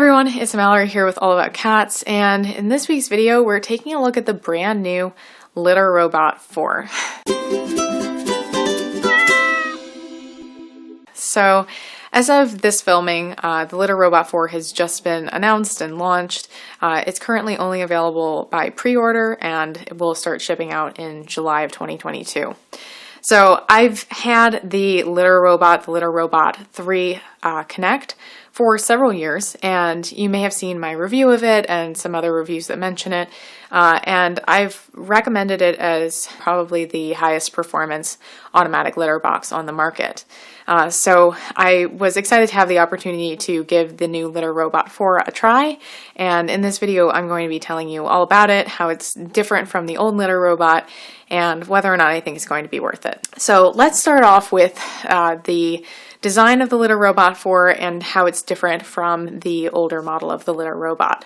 everyone, it's Mallory here with All About Cats, and in this week's video we're taking a look at the brand new Litter Robot 4. So, as of this filming, the Litter Robot 4 has just been announced and launched. It's currently only available by pre-order and it will start shipping out in July of 2022. So I've had the Litter Robot 3 Connect for several years, and you may have seen my review of it and some other reviews that mention it, and I've recommended it as probably the highest performance automatic litter box on the market. So I was excited to have the opportunity to give the new Litter Robot 4 a try, and in this video I'm going to be telling you all about it, how it's different from the old Litter Robot, and whether or not I think it's going to be worth it. So let's start off with the design of the Litter Robot 4 and how it's different from the older model of the Litter Robot.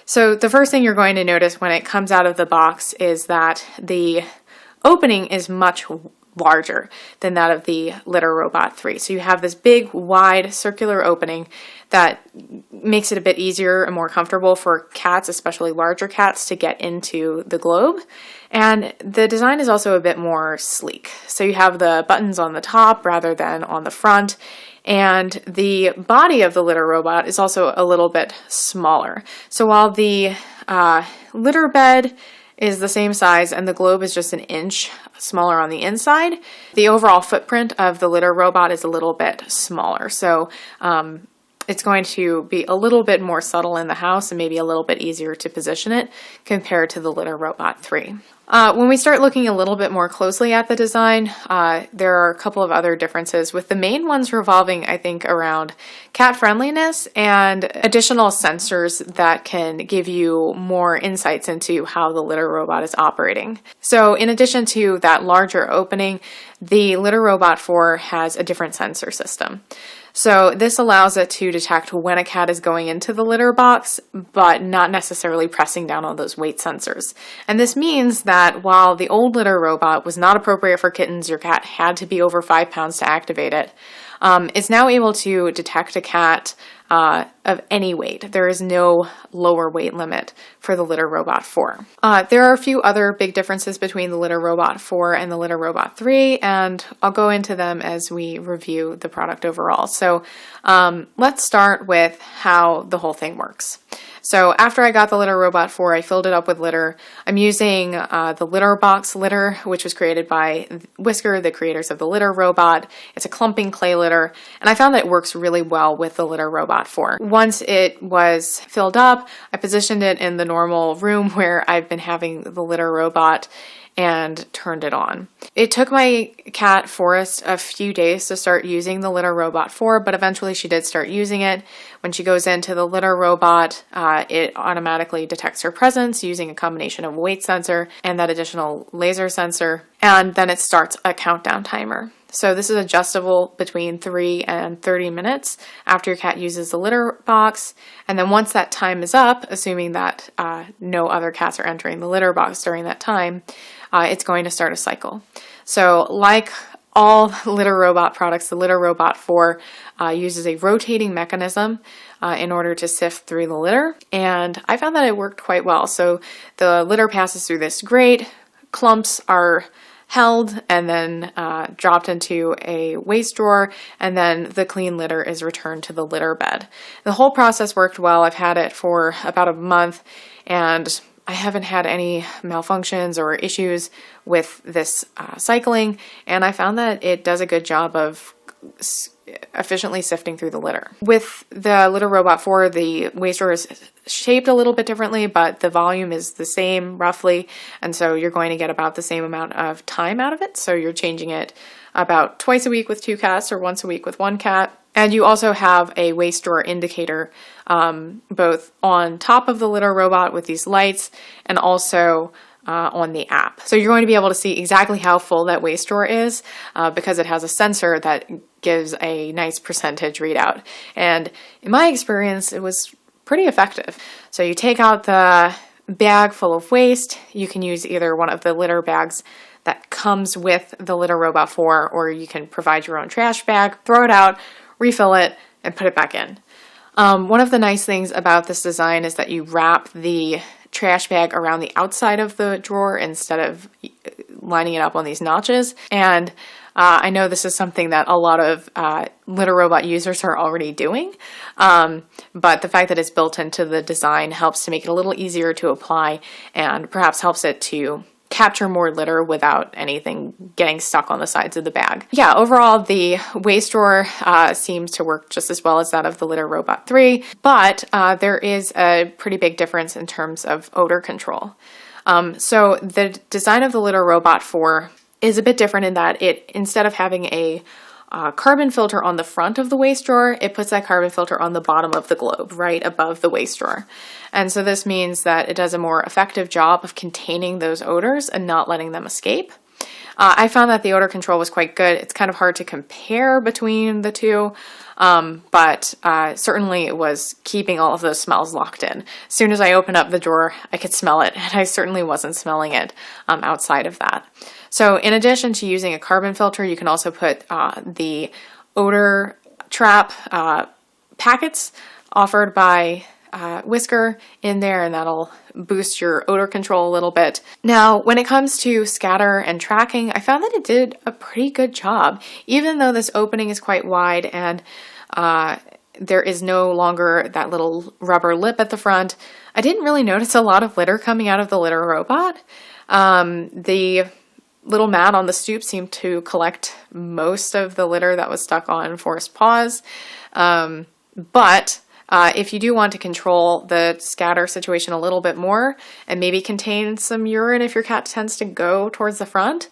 So the first thing you're going to notice when it comes out of the box is that the opening is much larger than that of the Litter Robot 3. So you have this big, wide, circular opening that makes it a bit easier and more comfortable for cats, especially larger cats, to get into the globe. And the design is also a bit more sleek. So you have the buttons on the top rather than on the front. And the body of the Litter Robot is also a little bit smaller. So while the litter bed is the same size and the globe is just an inch smaller on the inside, the overall footprint of the Litter Robot is a little bit smaller. So it's going to be a little bit more subtle in the house and maybe a little bit easier to position it compared to the Litter Robot 3. When we start looking a little bit more closely at the design, there are a couple of other differences, with the main ones revolving, I think, around cat-friendliness and additional sensors that can give you more insights into how the Litter Robot is operating. So in addition to that larger opening, the Litter Robot 4 has a different sensor system. So this allows it to detect when a cat is going into the litter box, but not necessarily pressing down on those weight sensors. And this means that while the old Litter Robot was not appropriate for kittens, your cat had to be over 5 pounds to activate it, it's now able to detect a cat of any weight. There is no lower weight limit for the Litter Robot 4. There are a few other big differences between the Litter Robot 4 and the Litter Robot 3, and I'll go into them as we review the product overall. So let's start with how the whole thing works. So after I got the Litter Robot 4, I filled it up with litter. I'm using the Litter Box litter, which was created by Whisker, the creators of the Litter Robot. It's a clumping clay litter, and I found that it works really well with the Litter Robot 4. Once it was filled up, I positioned it in the normal room where I've been having the Litter Robot and turned it on. It took my cat Forrest a few days to start using the Litter Robot 4, but eventually she did start using it. When she goes into the Litter Robot, it automatically detects her presence using a combination of weight sensor and that additional laser sensor, and then it starts a countdown timer. So this is adjustable between 3 and 30 minutes after your cat uses the litter box. And then once that time is up, assuming that no other cats are entering the litter box during that time, it's going to start a cycle. So like all Litter Robot products, the Litter Robot 4 uses a rotating mechanism in order to sift through the litter. And I found that it worked quite well. So the litter passes through this grate, clumps are held and then dropped into a waste drawer, and then the clean litter is returned to the litter bed. The whole process worked well. I've had it for about a month, and I haven't had any malfunctions or issues with this cycling, and I found that it does a good job of efficiently sifting through the litter. With the Litter Robot 4, the waste drawer is shaped a little bit differently, but the volume is the same roughly, and so you're going to get about the same amount of time out of it. So you're changing it about twice a week with 2 cats or once a week with 1 cat. And you also have a waste drawer indicator both on top of the Litter Robot with these lights and also on the app. So you're going to be able to see exactly how full that waste drawer is because it has a sensor that gives a nice percentage readout. And in my experience, it was pretty effective. So you take out the bag full of waste. You can use either one of the litter bags that comes with the Litter Robot 4, or you can provide your own trash bag, throw it out, refill it, and put it back in. One of the nice things about this design is that you wrap the trash bag around the outside of the drawer instead of lining it up on these notches. And I know this is something that a lot of Litter Robot users are already doing, but the fact that it's built into the design helps to make it a little easier to apply and perhaps helps it to capture more litter without anything getting stuck on the sides of the bag. Yeah, overall the waste drawer seems to work just as well as that of the Litter Robot 3, but there is a pretty big difference in terms of odor control. So the design of the Litter Robot 4 is a bit different in that it, instead of having a carbon filter on the front of the waste drawer, it puts that carbon filter on the bottom of the globe, right above the waste drawer. And so this means that it does a more effective job of containing those odors and not letting them escape. I found that the odor control was quite good. It's kind of hard to compare between the two, but certainly it was keeping all of those smells locked in. As soon as I opened up the drawer, I could smell it, and I certainly wasn't smelling it outside of that. So in addition to using a carbon filter, you can also put the odor trap packets offered by Whisker in there, and that'll boost your odor control a little bit. Now, when it comes to scatter and tracking, I found that it did a pretty good job. Even though this opening is quite wide and there is no longer that little rubber lip at the front, I didn't really notice a lot of litter coming out of the Litter Robot. The little mat on the stoop seemed to collect most of the litter that was stuck on Forrest's paws, but if you do want to control the scatter situation a little bit more and maybe contain some urine if your cat tends to go towards the front,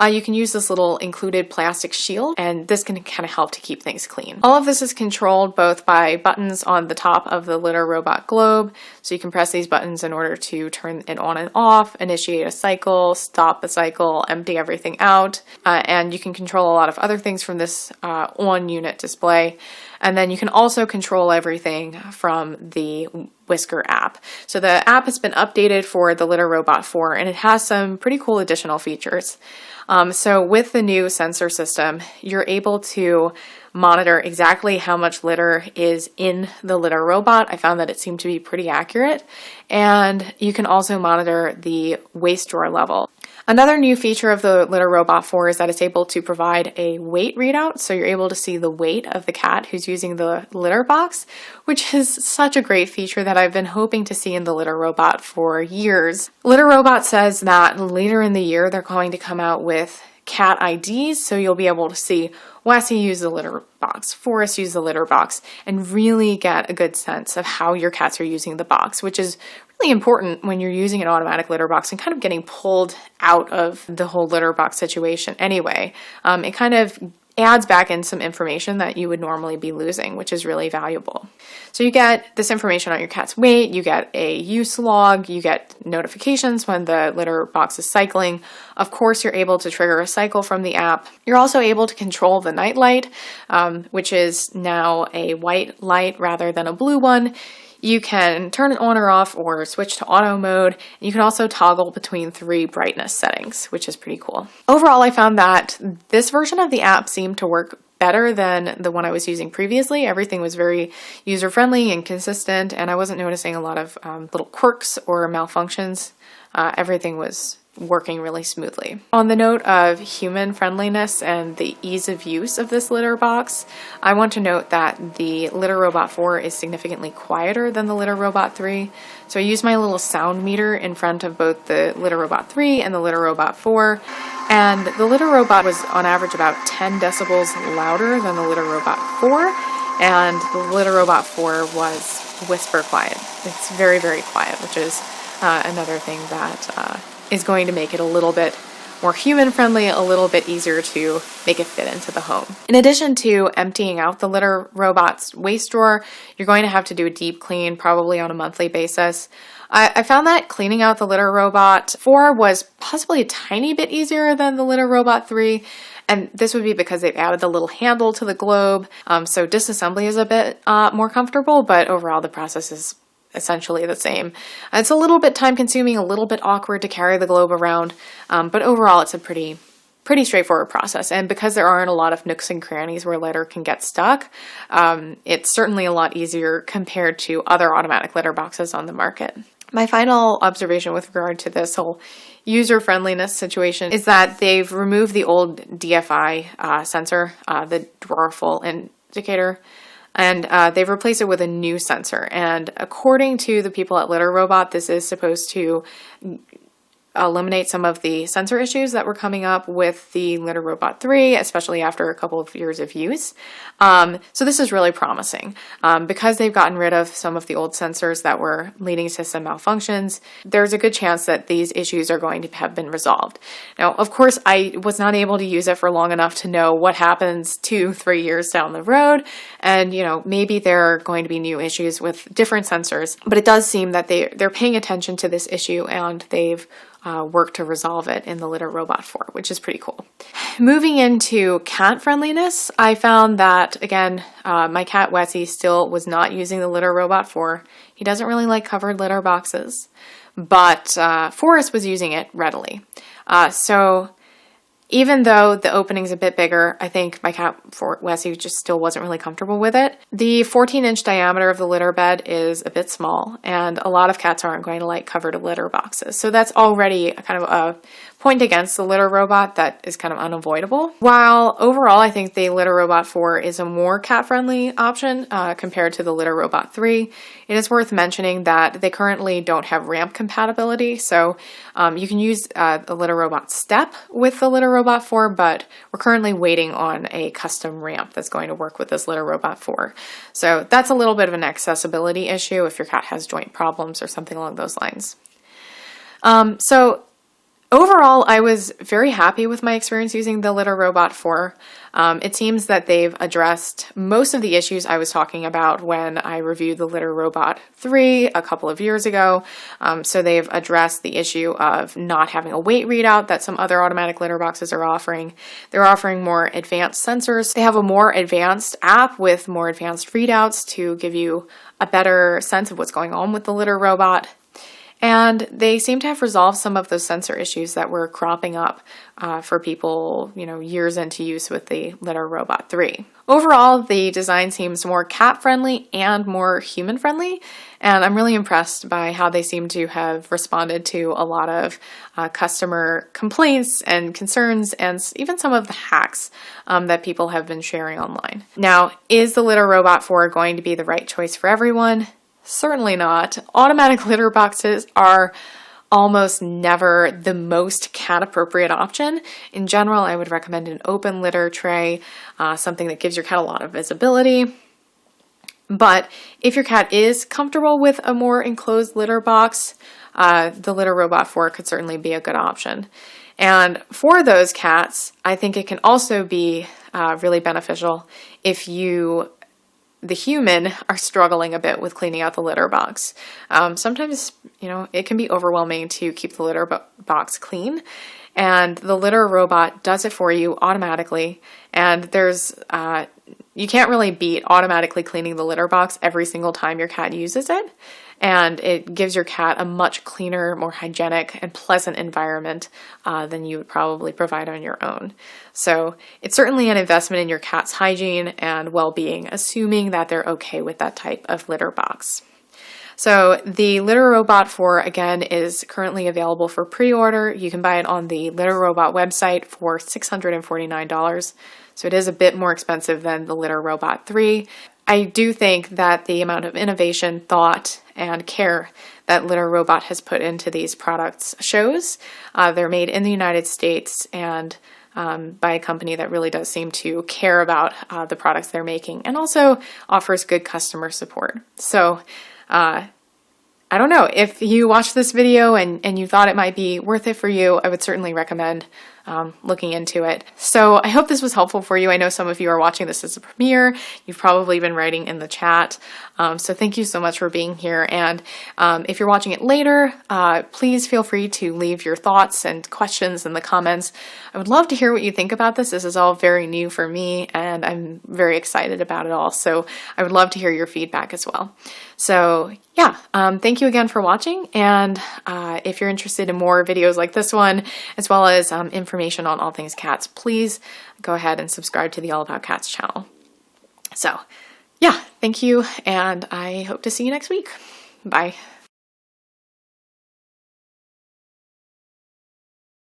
you can use this little included plastic shield, and this can kind of help to keep things clean. All of this is controlled both by buttons on the top of the Litter Robot globe, so you can press these buttons in order to turn it on and off, initiate a cycle, stop the cycle, empty everything out, and you can control a lot of other things from this on-unit display. And then you can also control everything from the Whisker app. So the app has been updated for the Litter Robot 4, and it has some pretty cool additional features. So with the new sensor system, you're able to monitor exactly how much litter is in the Litter Robot. I found that it seemed to be pretty accurate. And you can also monitor the waste drawer level. Another new feature of the Litter Robot 4 is that it's able to provide a weight readout, so you're able to see the weight of the cat who's using the litter box, which is such a great feature that I've been hoping to see in the Litter Robot for years. Litter Robot says that later in the year they're going to come out with cat IDs, so you'll be able to see Wessie use the litter box, Forrest use the litter box, and really get a good sense of how your cats are using the box, which is really important when you're using an automatic litter box and kind of getting pulled out of the whole litter box situation anyway. It kind of adds back in some information that you would normally be losing, which is really valuable. So you get this information on your cat's weight, you get a use log, you get notifications when the litter box is cycling. Of course, you're able to trigger a cycle from the app. You're also able to control the night light, which is now a white light rather than a blue one. You can turn it on or off or switch to auto mode. You can also toggle between 3 brightness settings, which is pretty cool. Overall, I found that this version of the app seemed to work better than the one I was using previously. Everything was very user-friendly and consistent, and I wasn't noticing a lot of little quirks or malfunctions. Everything was working really smoothly. On the note of human friendliness and the ease of use of this litter box, I want to note that the Litter Robot 4 is significantly quieter than the Litter Robot 3. So I used my little sound meter in front of both the Litter Robot 3 and the Litter Robot 4, and the Litter Robot was on average about 10 decibels louder than the Litter Robot 4, and the Litter Robot 4 was whisper quiet. It's very, very quiet, which is another thing that is going to make it a little bit more human-friendly, a little bit easier to make it fit into the home. In addition to emptying out the Litter Robot's waste drawer, you're going to have to do a deep clean, probably on a monthly basis. I found that cleaning out the Litter Robot 4 was possibly a tiny bit easier than the Litter Robot 3, and this would be because they've added the little handle to the globe, so disassembly is a bit more comfortable, but overall the process is essentially the same. It's a little bit time consuming, a little bit awkward to carry the globe around, but overall it's a pretty pretty straightforward process. And because there aren't a lot of nooks and crannies where litter can get stuck, it's certainly a lot easier compared to other automatic litter boxes on the market. My final observation with regard to this whole user-friendliness situation is that they've removed the old DFI sensor, the drawer full indicator, and they've replaced it with a new sensor. And according to the people at Litter Robot, this is supposed to eliminate some of the sensor issues that were coming up with the Litter Robot 3, especially after a couple of years of use. So this is really promising. Because they've gotten rid of some of the old sensors that were leading to some malfunctions, there's a good chance that these issues are going to have been resolved. Now, of course, I was not able to use it for long enough to know what happens 2-3 years down the road, and maybe there are going to be new issues with different sensors, but it does seem that they're paying attention to this issue, and they've work to resolve it in the Litter Robot 4, which is pretty cool. Moving into cat friendliness, I found that, again, my cat Wessie still was not using the Litter Robot 4. He doesn't really like covered litter boxes, but Forrest was using it readily. So even though the opening's a bit bigger, I think my cat Wessie just still wasn't really comfortable with it. The 14-inch diameter of the litter bed is a bit small, and a lot of cats aren't going to like covered litter boxes. So that's already kind of a point against the Litter Robot that is kind of unavoidable. While overall, I think the Litter Robot 4 is a more cat-friendly option compared to the Litter Robot 3, it is worth mentioning that they currently don't have ramp compatibility. So you can use the Litter Robot Step with the Litter Robot 4, but we're currently waiting on a custom ramp that's going to work with this Litter Robot 4. So that's a little bit of an accessibility issue if your cat has joint problems or something along those lines. Overall, I was very happy with my experience using the Litter Robot 4. It seems that they've addressed most of the issues I was talking about when I reviewed the Litter Robot 3 a couple of years ago. So they've addressed the issue of not having a weight readout that some other automatic litter boxes are offering. They're offering more advanced sensors. They have a more advanced app with more advanced readouts to give you a better sense of what's going on with the Litter Robot. And they seem to have resolved some of those sensor issues that were cropping up for people, years into use with the Litter Robot 3. Overall, the design seems more cat-friendly and more human-friendly, and I'm really impressed by how they seem to have responded to a lot of customer complaints and concerns, and even some of the hacks that people have been sharing online. Now, is the Litter Robot 4 going to be the right choice for everyone? Certainly not. Automatic litter boxes are almost never the most cat-appropriate option. In general, I would recommend an open litter tray, something that gives your cat a lot of visibility. But if your cat is comfortable with a more enclosed litter box, the Litter Robot 4 could certainly be a good option. And for those cats, I think it can also be really beneficial if the human are struggling a bit with cleaning out the litter box. Sometimes, it can be overwhelming to keep the litter box clean, and the Litter Robot does it for you automatically. And you can't really beat automatically cleaning the litter box every single time your cat uses it. And it gives your cat a much cleaner, more hygienic, and pleasant environment than you would probably provide on your own. So it's certainly an investment in your cat's hygiene and well-being, assuming that they're okay with that type of litter box. So the Litter Robot 4, again, is currently available for pre-order. You can buy it on the Litter Robot website for $649. So it is a bit more expensive than the Litter Robot 3. I do think that the amount of innovation, thought, and care that Litter Robot has put into these products shows. They're made in the United States and by a company that really does seem to care about the products they're making, and also offers good customer support. So I don't know, if you watched this video and you thought it might be worth it for you, I would certainly recommend looking into it. So I hope this was helpful for you. I know some of you are watching this as a premiere. You've probably been writing in the chat. So thank you so much for being here. And if you're watching it later, please feel free to leave your thoughts and questions in the comments. I would love to hear what you think about this. This is all very new for me, and I'm very excited about it all. So I would love to hear your feedback as well. So yeah. yeah, thank you again for watching, and if you're interested in more videos like this one, as well as information on all things cats, please go ahead and subscribe to the All About Cats channel. So, yeah, thank you, and I hope to see you next week. Bye.